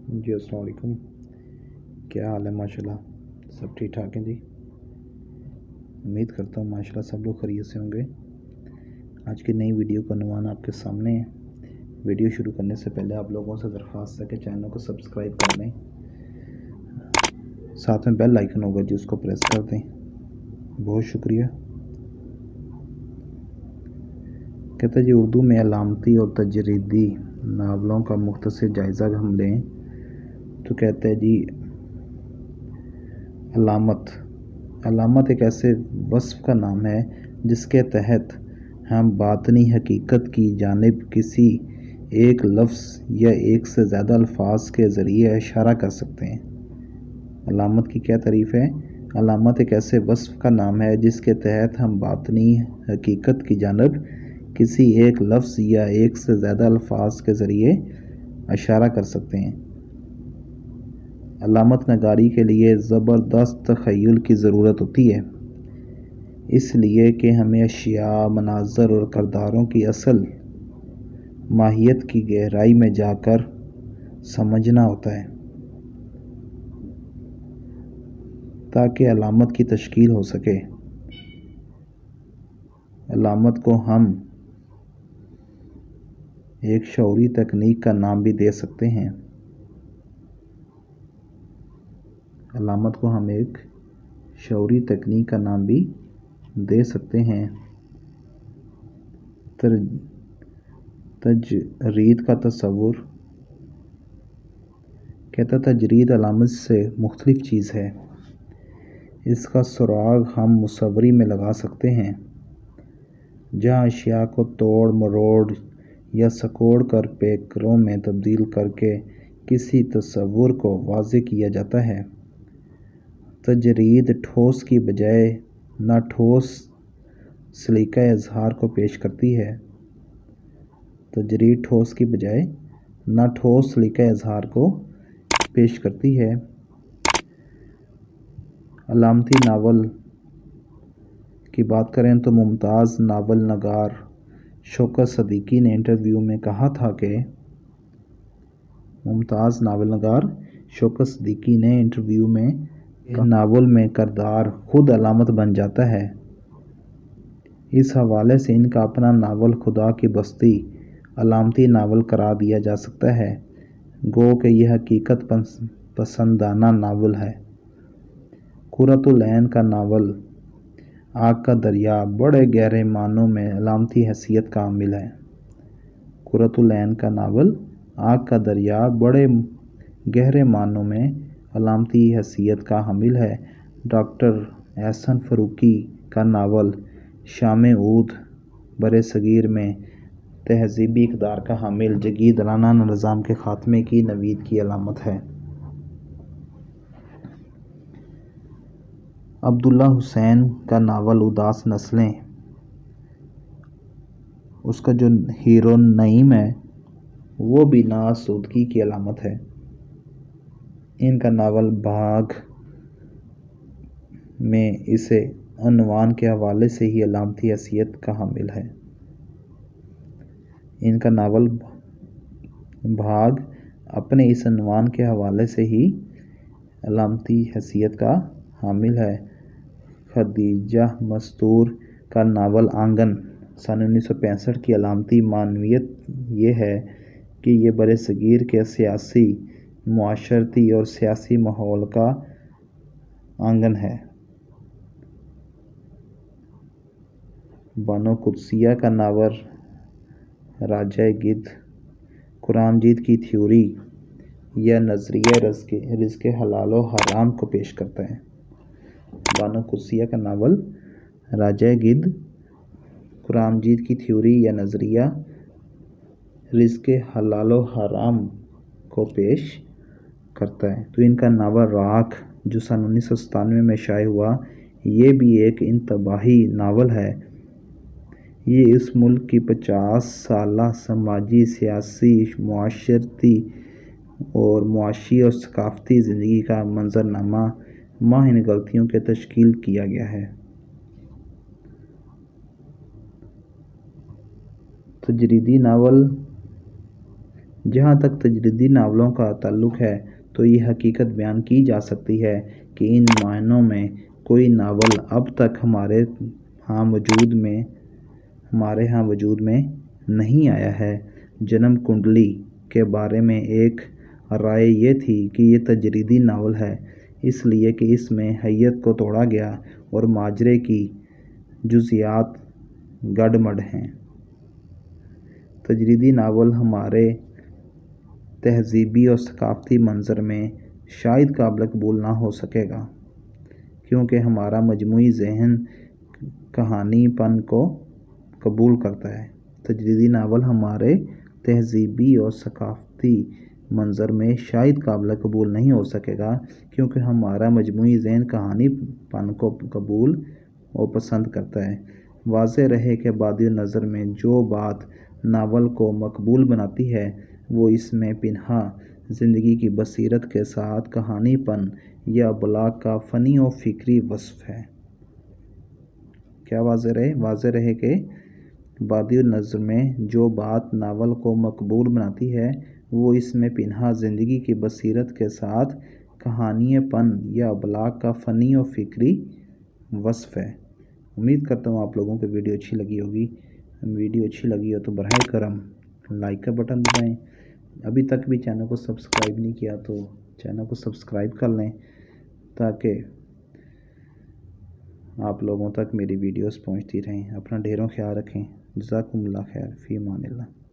जी अस्सलाम वालेकुम। क्या हाल है? माशाल्लाह सब ठीक ठाक हैं जी। उम्मीद करता हूँ माशाल्लाह सब लोग खैरियत से होंगे। आज की नई वीडियो का अनुमान आपके सामने है। वीडियो शुरू करने से पहले आप लोगों से दरख्वास्त है कि चैनल को सब्सक्राइब कर लें, साथ में बेल आइकन होगा जी उसको प्रेस कर दें। बहुत शुक्रिया। कहते हैं जी, उर्दू में अलामती और तजरीदी नावलों का मुख्तसर जायज़ा हम लें तो कहते हैं जी, अलामत एक ऐसे वस्फ़ का नाम है जिसके तहत हम बातनी हकीकत की जानिब किसी एक लफ्ज़ या एक से ज़्यादा अल्फाज के ज़रिए इशारा कर सकते हैं। अलामत की क्या तारीफ़ है? अलामत एक ऐसे वस्फ़ का नाम है जिसके तहत हम बातनी हकीकत की जानिब किसी एक लफ्ज़ या एक से ज़्यादा अल्फाज के ज़रिए इशारा कर सकते हैं। अलामत नगारी के लिए ज़बरदस्त तख़य्युल की ज़रूरत होती है, इसलिए कि हमें अशिया, मनाज़र और किरदारों की असल माहियत की गहराई में जाकर समझना होता है ताकि अलामत की तश्कील हो सके। अलामत को हम एक शऊरी तकनीक का नाम भी दे सकते हैं। अलामत को हम एक शऊरी तकनीक का नाम भी दे सकते हैं। तजरीद का तसव्वुर कहता तजरीद अलामत से मुख्तलिफ चीज़ है। इसका सुराग हम मुसव्वरी में लगा सकते हैं, जहाँ अशिया को तोड़ मरोड़ या सकोड़ कर पैकरों में तब्दील करके किसी तसव्वुर को वाज़ेह किया जाता है। तजरीद ठोस की बजाय ना ठोस सलीका इज़हार को पेश करती है। तजरीद ठोस की बजाय ना ठोस सलीका इज़हार को पेश करती है। अलामती नावल की बात करें तो मुमताज़ नावल नगार शौकत सदीकी ने इंटरव्यू में कहा था कि नावल में किरदार खुद अलामत बन जाता है। इस हवाले से इनका अपना नावल खुदा की बस्ती अलामती नावल करार दिया जा सकता है। गो कि यह हकीकत पसंदाना नावल है। कुर्रतुल ऐन का नावल आग का दरिया बड़े गहरे मानों में अलामती हैसियत का हामिल है। कुर्रतुल ऐन का नावल आग का दरिया बड़े गहरे मानों में अलामती हैसियत का हामिल है। डॉक्टर एहसन फ़ारूकी का नावल शाम ऊद बरसगीर में तहज़ीबी इक़दार का हामिल जगीदराना निज़ाम के ख़ात्मे की नवीद की अलामत है। अब्दुल्ला हुसैन का नावल उदास नस्लें, उसका जो हीरो नईम है वो भी नाआसूदगी की अलामत है। इनका नावल भाग में इसे अनवान के हवाले से ही अलामती हैसियत का हामिल है। इनका नावल भाग अपने इस अनवान के हवाले से ही अलामती हैसियत का हामिल है। खदीजा मस्तूर का नावल आंगन सन 1965 की अलामती मानवियत ये है कि ये बरसगीर के सियासी, मुआशरती और सियासी माहौल का आंगन है। बानो कुद्सिया का नावल राजा गिद्ध कुरामजीद की थ्योरी या नज़रिया रिज़्क़ हलाल व हराम को पेश करता है। बानो कुद्सिया का नावल राजा गिद्ध कुरामजीद की थ्योरी या नज़रिया रिज़्क़ हलाल व हराम को पेश करता है। तो इनका नावल राख जो सन 1997 में शाया हुआ, ये भी एक इंतबाही नावल है। ये इस मुल्क की 50 साला समाजी, सियासी, मुआशरती और मुआशी और सकाफ़ती ज़िंदगी का मंज़रनामा माहिन गलतियों के तश्कील किया गया है। तजरीदी नावल جہاں تک تجریدی ناولوں کا تعلق ہے تو یہ حقیقت بیان کی جا سکتی ہے کہ ان معنوں میں کوئی ناول اب تک ہمارے ہاں وجود میں نہیں آیا ہے۔ جنم کنڈلی کے بارے میں ایک رائے یہ تھی کہ یہ تجریدی ناول ہے اس لیے کہ اس میں حیت کو توڑا گیا اور ماجرے کی جزیات گڈ مڈ ہیں۔ تجریدی ناول ہمارے تہذیبی اور ثقافتی منظر میں شاید قابل قبول نہ ہو سکے گا کیونکہ ہمارا مجموعی ذہن کہانی پن کو قبول کرتا ہے۔ تجریدی ناول ہمارے تہذیبی اور ثقافتی منظر میں شاید قابل قبول نہیں ہو سکے گا کیونکہ ہمارا مجموعی ذہن کہانی پن کو قبول اور پسند کرتا ہے۔ واضح رہے کہ بادی نظر میں جو بات ناول کو مقبول بناتی ہے وہ اس میں پنہاں زندگی کی بصیرت کے ساتھ کہانی پن یا ابلاغ کا فنی و فکری وصف ہے۔ کیا واضح رہے کہ بادی نظر میں جو بات ناول کو مقبول بناتی ہے وہ اس میں پنہاں زندگی کی بصیرت کے ساتھ کہانی پن یا ابلاغ کا فنی و فکری وصف ہے۔ امید کرتا ہوں آپ لوگوں کو ویڈیو اچھی لگی ہوگی۔ ویڈیو اچھی لگی ہو تو براہ کرم لائک کا بٹن دبائیں۔ ابھی تک بھی چینل کو سبسکرائب نہیں کیا تو چینل کو سبسکرائب کر لیں تاکہ آپ لوگوں تک میری ویڈیوز پہنچتی رہیں۔ اپنا ڈھیروں خیال رکھیں۔ جزاکم اللہ خیر، فی امان اللہ۔